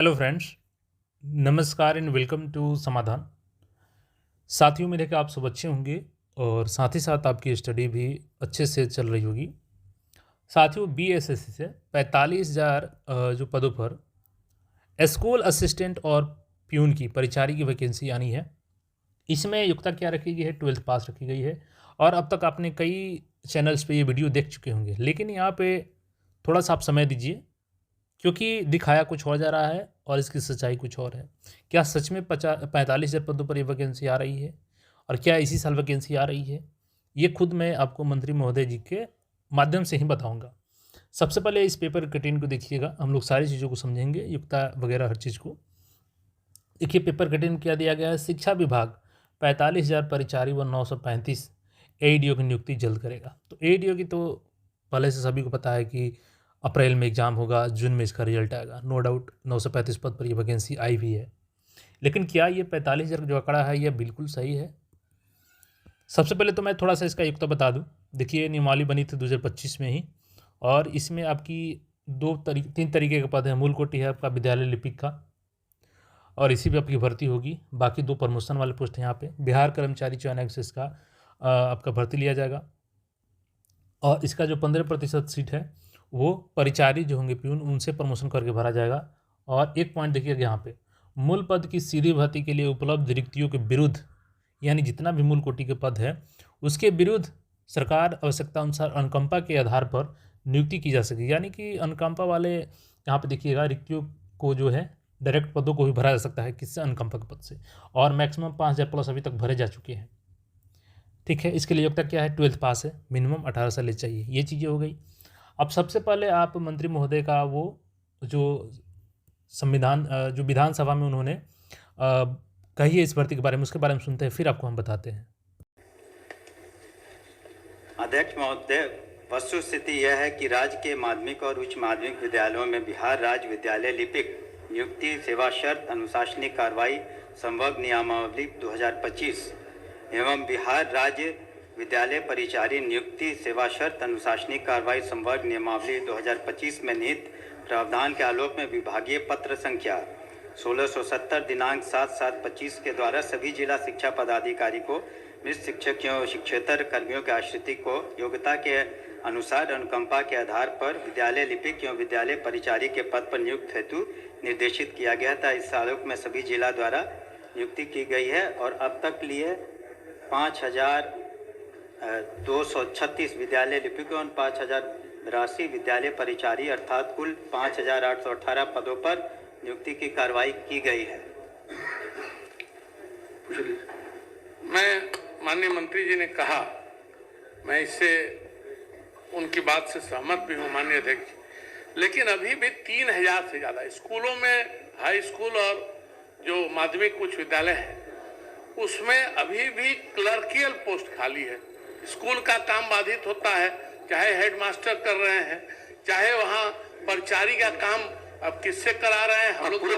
Hello friends, नमस्कार and welcome to समाधान। साथियों, मेरे कि आप सब अच्छे होंगे और साथ ही साथ आपकी स्टडी भी अच्छे से चल रही होगी। साथियों, बीएसएससी से 45,000 जो पदों पर स्कूल असिस्टेंट और प्यून की परिचारी की वैकेंसी आनी है। इसमें योग्यता क्या रखी गई है? 12th पास रखी गई है। और अब तक आपने कई चैनल्स पे ये वीडियो देख चुके होंगे, लेकिन यहाँ पे थोड़ा सा आप समय दीजिए, क्योंकि दिखाया कुछ और जा रहा है और इसकी सच्चाई कुछ और है। क्या सच में 45,000 पदों पर ये वैकेंसी आ रही है? और क्या इसी साल वैकेंसी आ रही है? ये खुद मैं आपको मंत्री महोदय जी के माध्यम से ही बताऊंगा। सबसे पहले इस पेपर कटिंग को देखिएगा, हम लोग सारी चीज़ों को समझेंगे, युक्ता वगैरह हर चीज़ को। देखिए, पेपर कटिंग क्या दिया गया है। शिक्षा विभाग 45,000 परिचारी व 935 एईडीओ की नियुक्ति जल्द करेगा। तो एईडीओ की तो पहले से सभी को पता है कि अप्रैल में एग्ज़ाम होगा, जून में इसका रिजल्ट आएगा। नो डाउट 935 पद पर ये वैकेंसी आई भी है। लेकिन क्या ये 45,000 जो आंकड़ा है यह बिल्कुल सही है? सबसे पहले तो मैं थोड़ा सा इसका युक्ता बता दूं। देखिए, नियमावली बनी थी 2025 में ही, और इसमें आपकी तीन तरीके के पद हैं। मूल कोटि है आपका विद्यालय लिपिक का, और इसी पे आपकी भर्ती होगी। बाकी 2 प्रमोशन वाले पोस्ट हैं यहाँ पे। बिहार कर्मचारी चयन आयोग से इसका आपका भर्ती लिया जाएगा, और इसका जो 15% सीट है वो परिचारी जो होंगे प्यून, उनसे प्रमोशन करके भरा जाएगा। और एक पॉइंट देखिएगा यहाँ पे, मूल पद की सीधी भर्ती के लिए उपलब्ध रिक्तियों के विरुद्ध, यानी जितना भी मूल कोटि के पद है उसके विरुद्ध सरकार आवश्यकता अनुसार अनुकंपा के आधार पर नियुक्ति की जा सकेगी। यानी कि अनुकंपा वाले यहाँ पे देखिएगा, रिक्तियों को जो है डायरेक्ट पदों को भी भरा जा सकता है। किससे? अनुकंपा के पद से। और मैक्सिमम 5,000 प्लस अभी तक भरे जा चुके हैं। ठीक है, इसके लिए योग्यता क्या है? 12th पास है, मिनिमम 18 साल एज चाहिए। ये चीज़ें हो गई। अब सबसे पहले आप मंत्री महोदय का वो जो संविधान जो विधानसभा में उन्होंने कही है इस भर्ती के बारे में, उसके बारे में सुनते हैं, फिर आपको हम बताते हैं। अध्यक्ष महोदय, वस्तु स्थिति यह है कि राज्य के माध्यमिक और उच्च माध्यमिक विद्यालयों में बिहार राज्य विद्यालय लिपिक नियुक्ति सेवा शर्त अनुशासनिक कार्रवाई संवर्ग नियमावली 2025 एवं बिहार राज्य विद्यालय परिचारी नियुक्ति सेवा शर्त अनुशासनिक कार्रवाई संवर्ग नियमावली 2025 में निहित प्रावधान के आलोक में विभागीय पत्र संख्या 1670 दिनांक 7/7/25 के द्वारा सभी जिला शिक्षा पदाधिकारी को मृत शिक्षकों शिक्षेतर कर्मियों के आश्रित को योग्यता के अनुसार अनुकंपा के आधार पर विद्यालय लिपिक एवं विद्यालय परिचारी के पद पर नियुक्त हेतु निर्देशित किया गया था। इस आलोक में सभी जिला द्वारा नियुक्ति की गई है और अब तक लिए 5,236 विद्यालय लिपिकों और 5,082 विद्यालय परिचारी अर्थात कुल 5,818 पदों पर नियुक्ति की कार्रवाई की गई है। मैं माननीय मंत्री जी ने कहा, मैं इससे उनकी बात से सहमत भी हूँ माननीय अध्यक्ष, लेकिन अभी भी 3,000 से ज़्यादा स्कूलों में, हाई स्कूल और जो माध्यमिक उच्च विद्यालय है उसमें अभी भी क्लर्कियल पोस्ट खाली है। स्कूल का काम बाधित होता है, चाहे हेडमास्टर कर रहे हैं, चाहे वहाँ परिचारी का काम अब किससे करा रहे हैं। हम लोग पूरे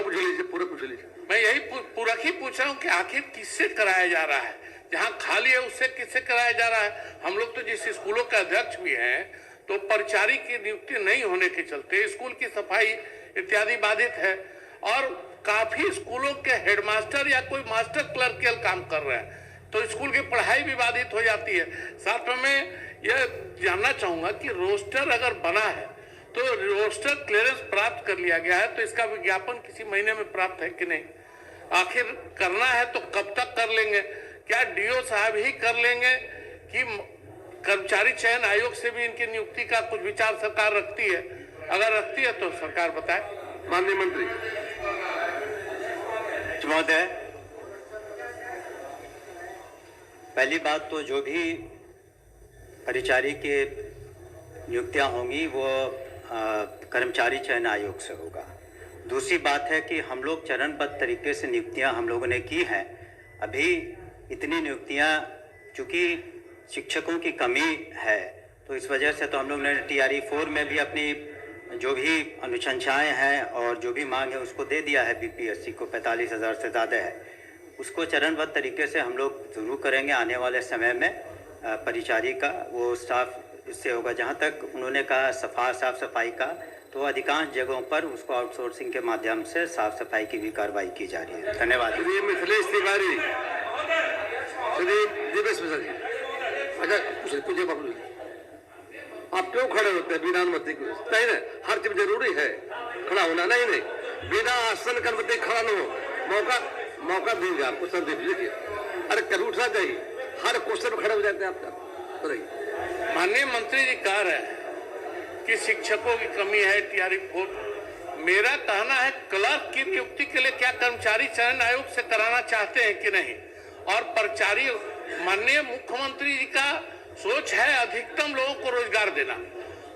पूछ लीजिए। मैं यही पूरा ही पूछ रहा हूँ कि आखिर किससे कराया जा रहा है? जहाँ खाली है उससे किससे कराया जा रहा है? हम लोग तो जिस स्कूलों के अध्यक्ष भी हैं, तो परिचारी की नियुक्ति नहीं होने के चलते स्कूल की सफाई इत्यादि बाधित है, और काफी स्कूलों के हेडमास्टर या कोई मास्टर क्लर्कियल काम कर रहे हैं, तो स्कूल की पढ़ाई भी बाधित हो जाती है। साथ में मैं यह जानना चाहूंगा कि रोस्टर अगर बना है तो रोस्टर क्लियरेंस प्राप्त कर लिया गया है, तो इसका विज्ञापन किसी महीने में प्राप्त है कि नहीं? आखिर करना है तो कब तक कर लेंगे? क्या डीओ साहब ही कर लेंगे कि कर्मचारी चयन आयोग से भी इनकी नियुक्ति का कुछ विचार सरकार रखती है? अगर रखती है तो सरकार बताए। माननीय मंत्री महोदय, पहली बात तो जो भी परिचारी के नियुक्तियां होंगी वो कर्मचारी चयन आयोग से होगा। दूसरी बात है कि हम लोग चरणबद्ध तरीके से नियुक्तियां हम लोगों ने की हैं। अभी इतनी नियुक्तियां, चूँकि शिक्षकों की कमी है, तो इस वजह से तो हम लोग ने TRE 4 में भी अपनी जो भी अनुशंसाएँ हैं और जो भी मांग है उसको दे दिया है। BPSC को 45,000 से ज़्यादा है, उसको चरणबद्ध तरीके से हम लोग शुरू करेंगे आने वाले समय में। परिचारी का वो स्टाफ इससे होगा। जहाँ तक उन्होंने कहा साफ सफाई का, तो अधिकांश जगहों पर उसको आउटसोर्सिंग के माध्यम से साफ सफाई की भी कार्रवाई की जा रही है। धन्यवाद। श्री मिथिलेश तिवारी, श्री दिवेश मिश्रा जी, अच्छा पूछे बाबू जी, आप क्यों खड़े होते हैं बिना अनुमति के? नहीं ना, हर चीज जरूरी है खड़ा होना, नहीं नहीं, बिना आसन के अनुमति खड़ा न हो। मौका देंगे आपको सर, देख लीजिए। अरे कभी उठना चाहिए, हर क्वेश्चन पर खड़े हो जाते हैं आप। बताइए। माननीय मंत्री जी कह रहे हैं कि शिक्षकों की कमी है, टीआरई 4। मेरा कहना है क्लर्क की नियुक्ति के लिए क्या कर्मचारी चयन आयोग से कराना चाहते हैं कि नहीं? और कर्मचारी, माननीय मुख्यमंत्री जी का सोच है अधिकतम लोगों को रोजगार देना,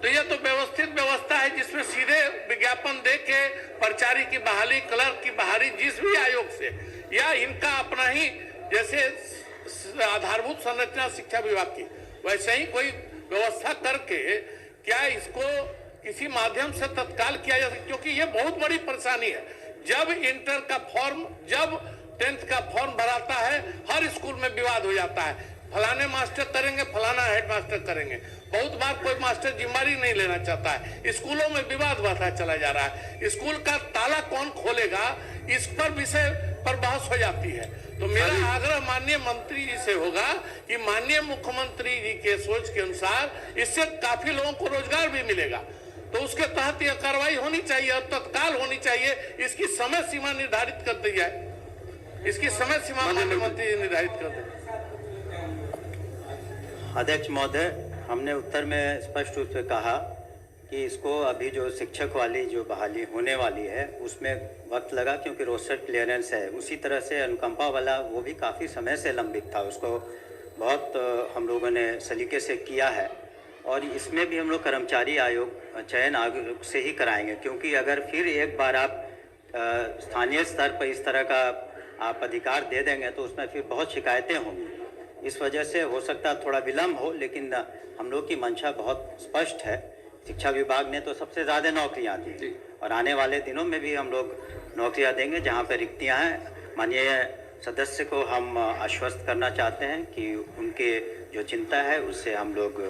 तो यह तो व्यवस्थित व्यवस्था है जिसमें सीधे विज्ञापन दे के कर्मचारी की बहाली, क्लर्क की बहाली जिस भी आयोग से, या इनका अपना ही जैसे आधारभूत संरचना शिक्षा विभाग की, वैसे ही कोई व्यवस्था करके क्या इसको किसी माध्यम से तत्काल किया जा सकता, क्योंकि ये बहुत बड़ी परेशानी है। जब इंटर का फॉर्म, जब 10th का फॉर्म भराता है, हर स्कूल में विवाद हो जाता है, फलाने मास्टर करेंगे, फलाना हेड मास्टर करेंगे। बहुत बार कोई मास्टर जिम्मेदारी नहीं लेना चाहता है, स्कूलों में विवाद बढ़ता चला जा रहा है। स्कूल का ताला कौन खोलेगा, इस पर विषय पर बहस हो जाती है। तो मेरा आग्रह माननीय मंत्री जी से होगा कि माननीय मुख्यमंत्री जी के सोच के अनुसार इससे काफी लोगों को रोजगार भी मिलेगा, तो उसके तहत यह कार्रवाई होनी चाहिए और तत्काल होनी चाहिए। इसकी समय सीमा निर्धारित कर दी जाए, इसकी समय सीमा माननीय मंत्री जी निर्धारित कर दें। अध्यक्ष महोदय, हमने उत्तर में स्पष्ट रूप से कहा कि इसको अभी जो शिक्षक वाली जो बहाली होने वाली है उसमें वक्त लगा, क्योंकि रोस्टर क्लियरेंस है। उसी तरह से अनुकंपा वाला वो भी काफ़ी समय से लंबित था, उसको बहुत हम लोगों ने सलीके से किया है। और इसमें भी हम लोग कर्मचारी आयोग, चयन आयोग से ही कराएंगे, क्योंकि अगर फिर एक बार आप स्थानीय स्तर पर इस तरह का आप अधिकार दे देंगे तो उसमें फिर बहुत शिकायतें होंगी। इस वजह से हो सकता है थोड़ा विलम्ब हो, लेकिन हम लोग की मंशा बहुत स्पष्ट है। शिक्षा विभाग ने तो सबसे ज़्यादा नौकरियां दी और आने वाले दिनों में भी हम लोग नौकरियां देंगे जहां पर रिक्तियां हैं। माननीय सदस्य को हम आश्वस्त करना चाहते हैं कि उनके जो चिंता है उससे हम लोग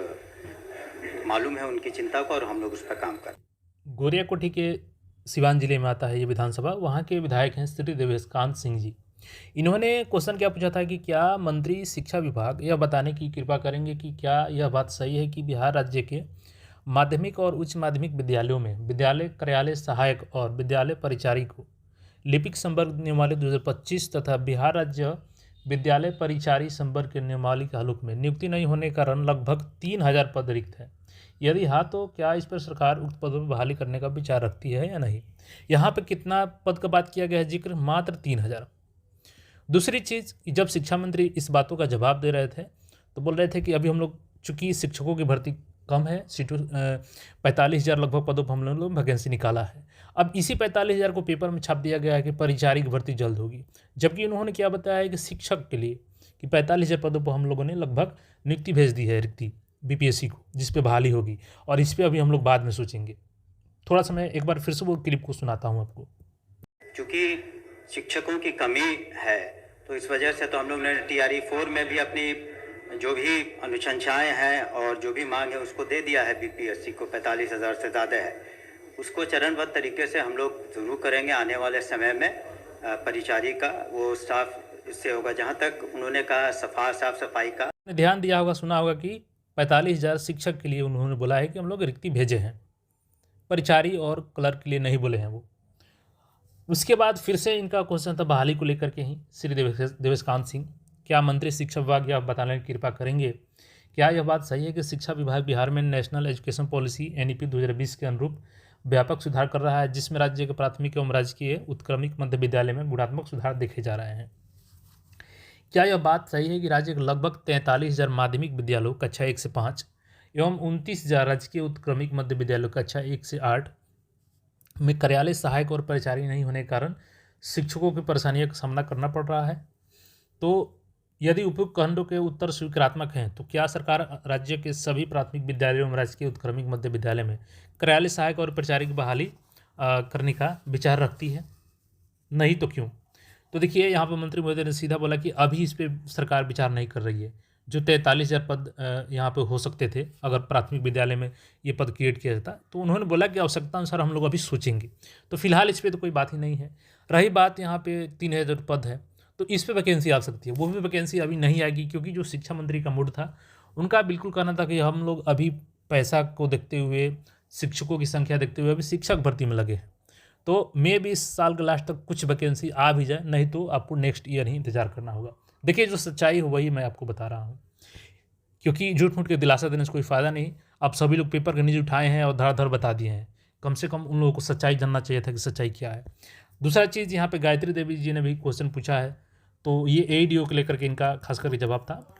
मालूम है उनकी चिंता को, और हम लोग उस पर काम करें। गोरियाकोठी के सिवान जिले में आता है ये विधानसभा। वहाँ के विधायक हैं श्री देवेशकांत सिंह जी। इन्होंने क्वेश्चन क्या पूछा था कि क्या मंत्री शिक्षा विभाग यह बताने की कृपा करेंगे कि क्या यह बात सही है कि बिहार राज्य के माध्यमिक और उच्च माध्यमिक विद्यालयों में विद्यालय कार्यालय सहायक और विद्यालय परिचारी को लिपिक संवर्ग नियमावली 2025 तथा बिहार राज्य विद्यालय परिचारी संवर्ग के नियमावली के आलोक में नियुक्ति नहीं होने के कारण लगभग 3000 पद रिक्त है। यदि हाँ तो क्या इस पर सरकार उक्त पदों पर बहाली करने का विचार रखती है या नहीं? यहाँ पे कितना पद का बात किया गया है जिक्र? मात्र 3000। दूसरी चीज़, जब शिक्षा मंत्री इस बातों का जवाब दे रहे थे तो बोल रहे थे कि अभी हम लोग, चूँकि शिक्षकों की भर्ती कम है, सीटों 45,000 लगभग पदों पर हम लोग वैकेंसी निकाला है। अब इसी 45,000 को पेपर में छाप दिया गया है कि परिचारी की भर्ती जल्द होगी, जबकि उन्होंने क्या बताया है कि शिक्षक के लिए कि 45,000 पदों पर हम लोगों ने लगभग नियुक्ति भेज दी है रिक्ति बीपीएससी को, जिस पे बहाली होगी, और इस पर अभी हम लोग बाद में सोचेंगे। थोड़ा सा मैं एक बार फिर से वो क्लिप को सुनाता हूँ आपको। चूँकि शिक्षकों की कमी है तो इस वजह से तो हम लोग ने टीआरई 4 में भी अपनी जो भी अनुशंसाएं हैं और जो भी मांग है उसको दे दिया है। बीपीएससी को 45,000 से ज़्यादा है, उसको चरणबद्ध तरीके से हम लोग जरूर करेंगे आने वाले समय में। परिचारी का वो स्टाफ इससे होगा, जहाँ तक उन्होंने कहा साफ सफाई का ध्यान दिया होगा, सुना होगा कि 45,000 शिक्षक के लिए उन्होंने बोला है कि हम लोग रिक्ति भेजे हैं, परिचारी और क्लर्क के लिए नहीं बोले हैं वो। उसके बाद फिर से इनका क्वेश्चन था बहाली को लेकर के ही। श्री देवेशकांत सिंह, क्या मंत्री शिक्षा विभाग यह बताने की कृपा करेंगे क्या यह बात सही है कि शिक्षा विभाग बिहार में नेशनल एजुकेशन पॉलिसी एनईपी 2020 के अनुरूप व्यापक सुधार कर रहा है, जिसमें राज्य के प्राथमिक एवं राजकीय उत्क्रमिक मध्य विद्यालय में गुणात्मक सुधार देखे जा रहे हैं? क्या यह बात सही है कि राज्य के लगभग 43,000 माध्यमिक विद्यालयों कक्षा 1 से 5 एवं 29,000 राजकीय उत्क्रमिक मध्य विद्यालयों कक्षा 1 से 8 में कार्यालय सहायक और परिचारी नहीं होने के कारण शिक्षकों की परेशानियों का सामना करना पड़ रहा है? तो यदि उपयुक्त खंडों के उत्तर स्वीकारात्मक हैं तो क्या सरकार राज्य के सभी प्राथमिक विद्यालयों में राजकीय उत्क्रमिक मध्य विद्यालय में कार्यालय सहायक और परिचारी की बहाली करने का विचार रखती है? नहीं तो क्यों? तो देखिए, यहाँ पर मंत्री महोदय ने सीधा बोला कि अभी इस पर सरकार विचार नहीं कर रही है। जो 43,000 पद यहाँ पे हो सकते थे अगर प्राथमिक विद्यालय में ये पद क्रिएट किया जाता, तो उन्होंने बोला कि आवश्यकता अनुसार हम लोग अभी सोचेंगे। तो फिलहाल इस पे तो कोई बात ही नहीं है। रही बात यहाँ पे 3,000 पद है, तो इस पे वैकेंसी आ सकती है। वो भी वैकेंसी अभी नहीं आएगी, क्योंकि जो शिक्षा मंत्री का मूड था, उनका बिल्कुल कहना था कि हम लोग अभी पैसा को देखते हुए, शिक्षकों की संख्या देखते हुए अभी शिक्षक भर्ती में लगे हैं। तो मे भी इस साल के लास्ट तक कुछ वैकेंसी आ भी जाए, नहीं तो आपको नेक्स्ट ईयर ही इंतजार करना होगा। देखिए, जो सच्चाई हो वही मैं आपको बता रहा हूँ, क्योंकि झूठ मूठ के दिलासा देने से कोई फ़ायदा नहीं। अब सभी लोग पेपर के न्यूज़ उठाए हैं और धड़ाधड़ बता दिए हैं। कम से कम उन लोगों को सच्चाई जानना चाहिए था कि सच्चाई क्या है। दूसरा चीज़, यहाँ पे गायत्री देवी जी ने भी क्वेश्चन पूछा है, तो ये ADO को लेकर के इनका खास करके जवाब था।